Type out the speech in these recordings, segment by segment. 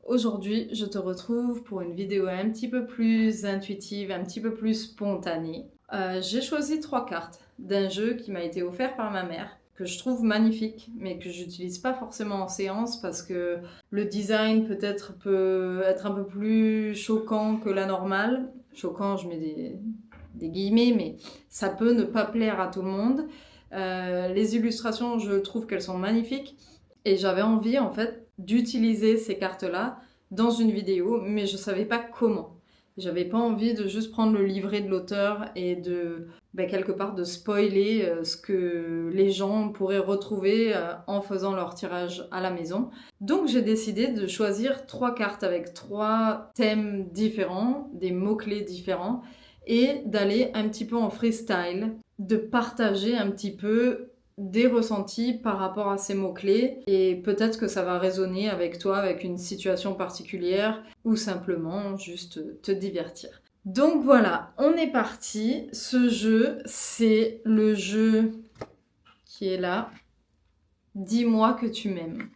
Aujourd'hui, je te retrouve pour une vidéo un petit peu plus intuitive, un petit peu plus spontanée. J'ai choisi 3 cartes d'un jeu qui m'a été offert par ma mère, que je trouve magnifique, mais que j'utilise pas forcément en séance parce que le design peut-être peut être un peu plus choquant que la normale. Choquant, je mets des guillemets, mais ça peut ne pas plaire à tout le monde. Les illustrations, je trouve qu'elles sont magnifiques. Et j'avais envie en fait d'utiliser ces cartes-là dans une vidéo, mais je savais pas comment. J'avais pas envie de juste prendre le livret de l'auteur et de quelque part de spoiler ce que les gens pourraient retrouver en faisant leur tirage à la maison. Donc j'ai décidé de choisir 3 cartes avec 3 thèmes différents, des mots-clés différents, et d'aller un petit peu en freestyle, de partager un petit peu des ressentis par rapport à ces mots-clés et peut-être que ça va résonner avec toi, avec une situation particulière ou simplement juste te divertir. Donc voilà, on est parti. Ce jeu, c'est le jeu qui est là. Dis-moi que tu m'aimes.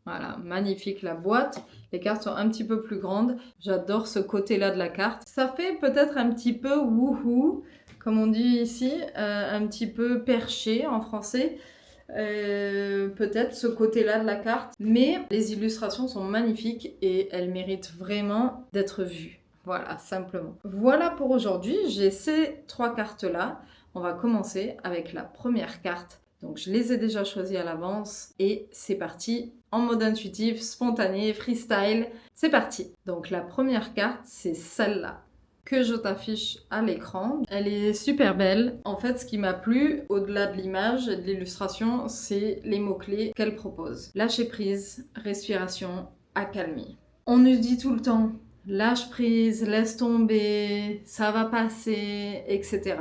Voilà, magnifique la boîte. Les cartes sont un petit peu plus grandes. J'adore ce côté-là de la carte. Ça fait peut-être un petit peu wouhou, comme on dit ici, un petit peu perché en français. Peut-être ce côté-là de la carte. Mais les illustrations sont magnifiques et elles méritent vraiment d'être vues. Voilà, simplement. Voilà pour aujourd'hui. J'ai ces 3 cartes-là. On va commencer avec la première carte. Donc je les ai déjà choisies à l'avance et c'est parti en mode intuitif, spontané, freestyle. C'est parti. Donc la première carte, c'est celle-là que je t'affiche à l'écran. Elle est super belle. En fait, ce qui m'a plu, au-delà de l'image et de l'illustration, c'est les mots-clés qu'elle propose. Lâcher prise, respiration, accalmie. On nous dit tout le temps, lâche prise, laisse tomber, ça va passer, etc.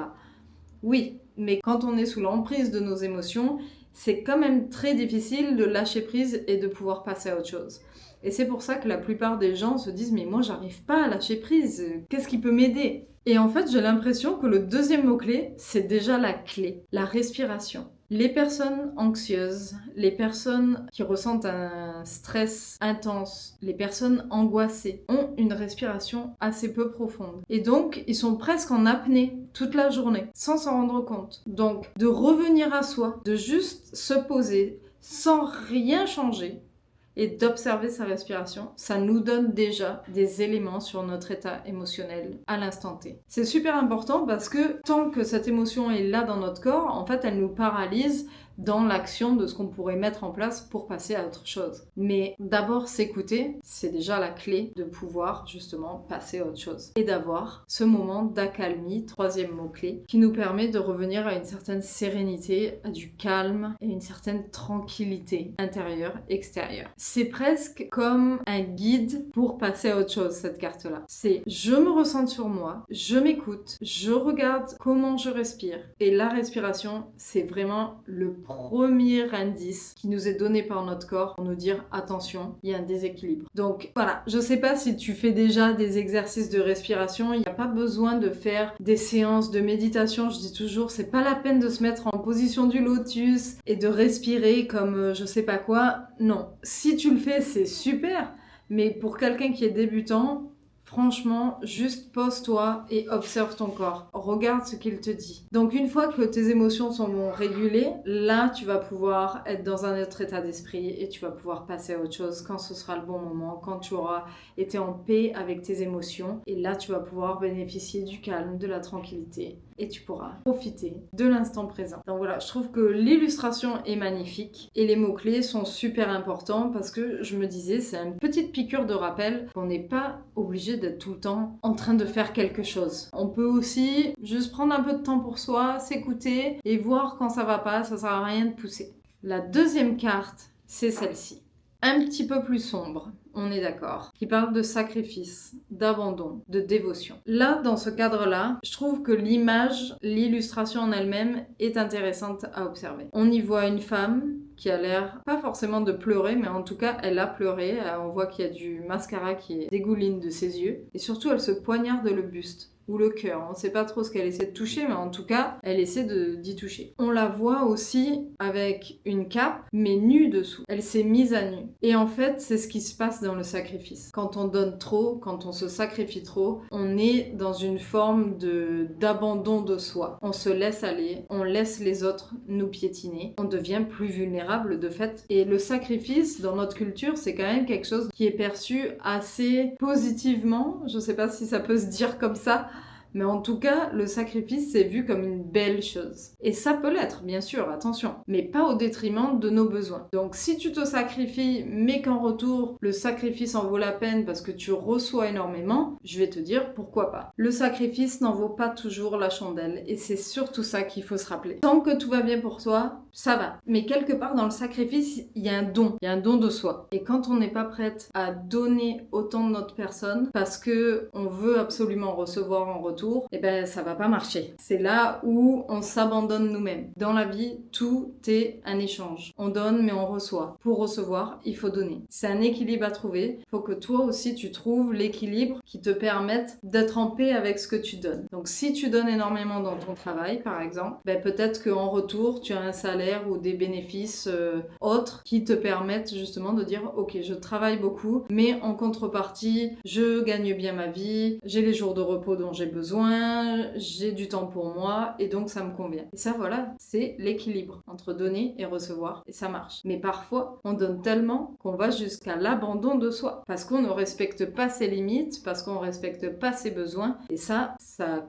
Oui, mais quand on est sous l'emprise de nos émotions, c'est quand même très difficile de lâcher prise et de pouvoir passer à autre chose. Et c'est pour ça que la plupart des gens se disent mais moi j'arrive pas à lâcher prise, qu'est-ce qui peut m'aider? Et en fait j'ai l'impression que le deuxième mot-clé, c'est déjà la clé, la respiration. Les personnes anxieuses, les personnes qui ressentent un stress intense, les personnes angoissées ont une respiration assez peu profonde. Et donc, ils sont presque en apnée toute la journée, sans s'en rendre compte. Donc, de revenir à soi, de juste se poser sans rien changer, et d'observer sa respiration, ça nous donne déjà des éléments sur notre état émotionnel à l'instant T. C'est super important parce que tant que cette émotion est là dans notre corps, en fait, elle nous paralyse dans l'action de ce qu'on pourrait mettre en place pour passer à autre chose. Mais d'abord s'écouter, c'est déjà la clé de pouvoir justement passer à autre chose. Et d'avoir ce moment d'accalmie, troisième mot-clé, qui nous permet de revenir à une certaine sérénité, à du calme et une certaine tranquillité intérieure, extérieure. C'est presque comme un guide pour passer à autre chose, cette carte-là. C'est je me ressens sur moi, je m'écoute, je regarde comment je respire. Et la respiration, c'est vraiment le premier indice qui nous est donné par notre corps pour nous dire attention, il y a un déséquilibre. Donc voilà, je sais pas si tu fais déjà des exercices de respiration, il n'y a pas besoin de faire des séances de méditation, je dis toujours, c'est pas la peine de se mettre en position du lotus et de respirer comme je sais pas quoi. Non, si tu le fais, c'est super, mais pour quelqu'un qui est débutant, franchement, juste pose-toi et observe ton corps. Regarde ce qu'il te dit. Donc une fois que tes émotions sont régulées, là tu vas pouvoir être dans un autre état d'esprit et tu vas pouvoir passer à autre chose quand ce sera le bon moment, quand tu auras été en paix avec tes émotions. Et là tu vas pouvoir bénéficier du calme, de la tranquillité et tu pourras profiter de l'instant présent. Donc voilà, je trouve que l'illustration est magnifique et les mots-clés sont super importants parce que je me disais, c'est une petite piqûre de rappel qu'on n'est pas obligé d'être tout le temps en train de faire quelque chose. On peut aussi juste prendre un peu de temps pour soi, s'écouter et voir quand ça va pas, ça sert à rien de pousser. La deuxième carte, c'est celle-ci. Un petit peu plus sombre, on est d'accord, qui parle de sacrifice, d'abandon, de dévotion. Là, dans ce cadre-là, je trouve que l'image, l'illustration en elle-même est intéressante à observer. On y voit une femme qui a l'air pas forcément de pleurer, mais en tout cas, elle a pleuré. On voit qu'il y a du mascara qui dégouline de ses yeux. Et surtout, elle se poignarde le buste. ou le cœur. On ne sait pas trop ce qu'elle essaie de toucher, mais en tout cas, elle essaie d'y toucher. On la voit aussi avec une cape, mais nue dessous. Elle s'est mise à nu. Et en fait, c'est ce qui se passe dans le sacrifice. Quand on donne trop, quand on se sacrifie trop, on est dans une forme d'abandon de soi. On se laisse aller, on laisse les autres nous piétiner. On devient plus vulnérable de fait. Et le sacrifice, dans notre culture, c'est quand même quelque chose qui est perçu assez positivement. Je sais pas si ça peut se dire comme ça. Mais en tout cas, le sacrifice, c'est vu comme une belle chose. Et ça peut l'être, bien sûr, attention, mais pas au détriment de nos besoins. Donc si tu te sacrifies, mais qu'en retour, le sacrifice en vaut la peine parce que tu reçois énormément, je vais te dire pourquoi pas. Le sacrifice n'en vaut pas toujours la chandelle, et c'est surtout ça qu'il faut se rappeler. Tant que tout va bien pour toi, ça va. Mais quelque part dans le sacrifice, il y a un don de soi. Et quand on n'est pas prête à donner autant de notre personne, parce que on veut absolument recevoir en retour, et ben ça va pas marcher. C'est là où on s'abandonne nous-mêmes. Dans la vie, tout est un échange. On donne mais on reçoit. Pour recevoir, il faut donner. C'est un équilibre à trouver. Il faut que toi aussi tu trouves l'équilibre qui te permette d'être en paix avec ce que tu donnes. Donc si tu donnes énormément dans ton travail, par exemple, ben peut-être qu'en retour, tu as un salaire ou des bénéfices autres qui te permettent justement de dire ok, je travaille beaucoup, mais en contrepartie, je gagne bien ma vie, j'ai les jours de repos dont j'ai besoin, j'ai du temps pour moi et donc ça me convient. Et ça voilà, c'est l'équilibre entre donner et recevoir et ça marche. Mais parfois, on donne tellement qu'on va jusqu'à l'abandon de soi parce qu'on ne respecte pas ses limites, parce qu'on ne respecte pas ses besoins et ça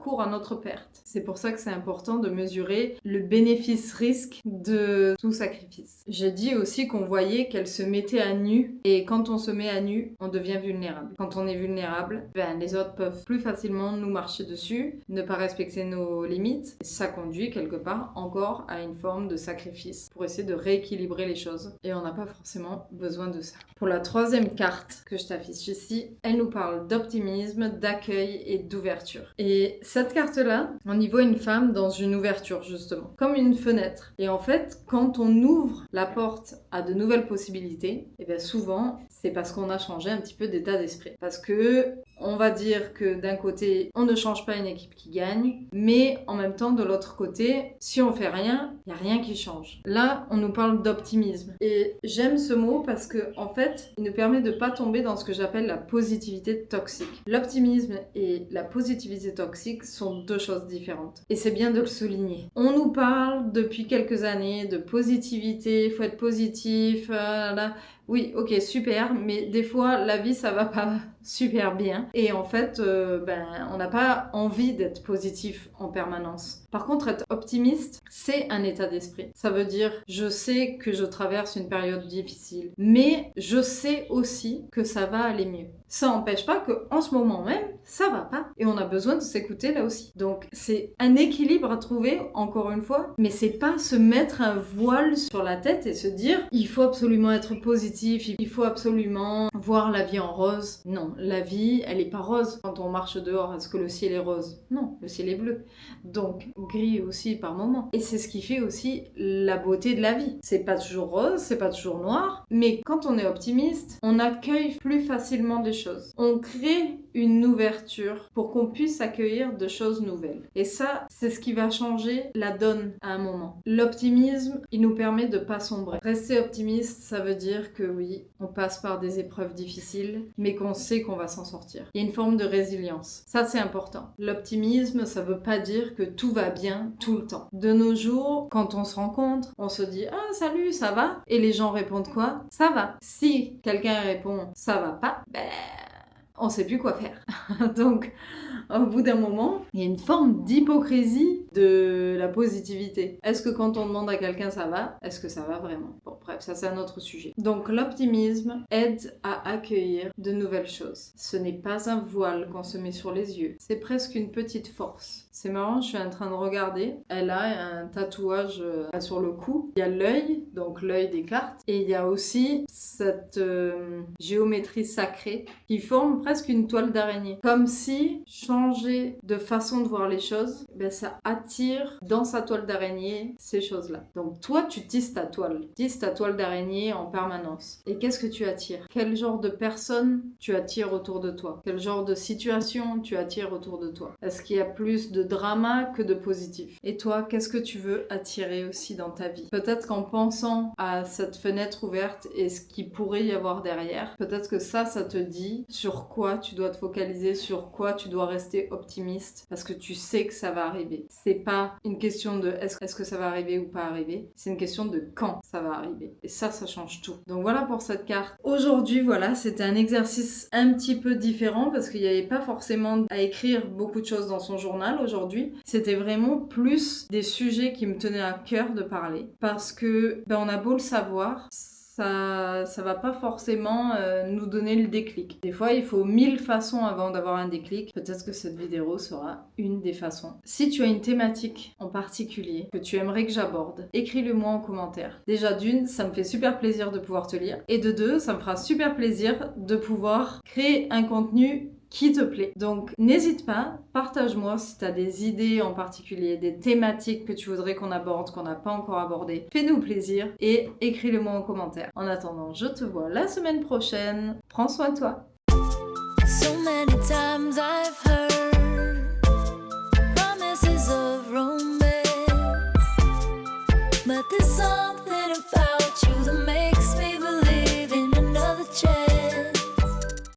court à notre perte. C'est pour ça que c'est important de mesurer le bénéfice-risque de tout sacrifice. J'ai dit aussi qu'on voyait qu'elle se mettait à nu et quand on se met à nu, on devient vulnérable. Quand on est vulnérable, les autres peuvent plus facilement nous marcher dessus, ne pas respecter nos limites. Ça conduit quelque part encore à une forme de sacrifice pour essayer de rééquilibrer les choses. Et on n'a pas forcément besoin de ça. Pour la troisième carte que je t'affiche ici, elle nous parle d'optimisme, d'accueil et d'ouverture. Et cette carte-là, on y voit une femme dans une ouverture justement, comme une fenêtre. Et en fait, quand on ouvre la porte à de nouvelles possibilités, et bien souvent, c'est parce qu'on a changé un petit peu d'état d'esprit. Parce que on va dire que d'un côté, on ne change pas une équipe qui gagne, mais en même temps, de l'autre côté, si on fait rien, il n'y a rien qui change. Là, on nous parle d'optimisme. Et j'aime ce mot parce que, en fait, il nous permet de ne pas tomber dans ce que j'appelle la positivité toxique. L'optimisme et la positivité toxique sont deux choses différentes. Et c'est bien de le souligner. On nous parle depuis quelques années de positivité, il faut être positif, là. Oui, ok, super, mais des fois, la vie, ça va pas super bien. Et en fait, on n'a pas envie d'être positif en permanence. Par contre, être optimiste, c'est un état d'esprit. Ça veut dire, je sais que je traverse une période difficile, mais je sais aussi que ça va aller mieux. Ça n'empêche pas qu'en ce moment même, ça va pas. Et on a besoin de s'écouter là aussi. Donc, c'est un équilibre à trouver, encore une fois, mais c'est pas se mettre un voile sur la tête et se dire, il faut absolument être positif, il faut absolument voir la vie en rose. Non, la vie, elle est pas rose. Quand on marche dehors, est-ce que le ciel est rose? Non, le ciel est bleu. Donc, gris aussi par moment. Et c'est ce qui fait aussi la beauté de la vie. C'est pas toujours rose, c'est pas toujours noir, mais quand on est optimiste, on accueille plus facilement des choses. On crée une ouverture pour qu'on puisse accueillir de choses nouvelles. Et ça, c'est ce qui va changer la donne à un moment. L'optimisme, il nous permet de pas sombrer. Rester optimiste, ça veut dire que oui, on passe par des épreuves difficiles, mais qu'on sait qu'on va s'en sortir. Il y a une forme de résilience. Ça, c'est important. L'optimisme, ça veut pas dire que tout va bien tout le temps. De nos jours, quand on se rencontre, on se dit « Ah, salut, ça va ?» Et les gens répondent quoi? « Ça va ». Si quelqu'un répond « Ça va pas », on sait plus quoi faire. Donc, au bout d'un moment, il y a une forme d'hypocrisie de la positivité. Est-ce que quand on demande à quelqu'un ça va, est-ce que ça va vraiment? Bon, bref, ça c'est un autre sujet. Donc, l'optimisme aide à accueillir de nouvelles choses. Ce n'est pas un voile qu'on se met sur les yeux. C'est presque une petite force. C'est marrant, je suis en train de regarder. Elle a un tatouage sur le cou. Il y a l'œil, donc l'œil des cartes. Et il y a aussi cette géométrie sacrée qui forme presque une toile d'araignée. Comme si changer de façon de voir les choses, ben ça attire dans sa toile d'araignée ces choses-là. Donc toi, tu tisses ta toile. Tisses ta toile d'araignée en permanence. Et qu'est-ce que tu attires? Quel genre de personnes tu attires autour de toi? Quel genre de situation tu attires autour de toi? Est-ce qu'il y a plus de drama que de positif? Et toi, qu'est-ce que tu veux attirer aussi dans ta vie? Peut-être qu'en pensant à cette fenêtre ouverte et ce qu'il pourrait y avoir derrière, peut-être que ça te dit sur quoi tu dois te focaliser, sur quoi tu dois rester optimiste, parce que tu sais que ça va arriver. C'est pas une question de est-ce que ça va arriver ou pas arriver, c'est une question de quand ça va arriver. Et ça change tout. Donc voilà pour cette carte. Aujourd'hui, voilà, c'était un exercice un petit peu différent parce qu'il n'y avait pas forcément à écrire beaucoup de choses dans son journal aujourd'hui. C'était vraiment plus des sujets qui me tenaient à cœur de parler parce que on a beau le savoir, ça va pas forcément nous donner le déclic. Des fois, il faut 1000 façons avant d'avoir un déclic. Peut-être que cette vidéo sera une des façons. Si tu as une thématique en particulier que tu aimerais que j'aborde, écris-le-moi en commentaire. Déjà d'une, ça me fait super plaisir de pouvoir te lire. Et de deux, ça me fera super plaisir de pouvoir créer un contenu qui te plaît. Donc n'hésite pas, partage-moi si tu as des idées en particulier, des thématiques que tu voudrais qu'on aborde, qu'on n'a pas encore abordé. Fais-nous plaisir et écris-le-moi en commentaire. En attendant, je te vois la semaine prochaine. Prends soin de toi. So many times I've heard promises of romance, but there's something about you that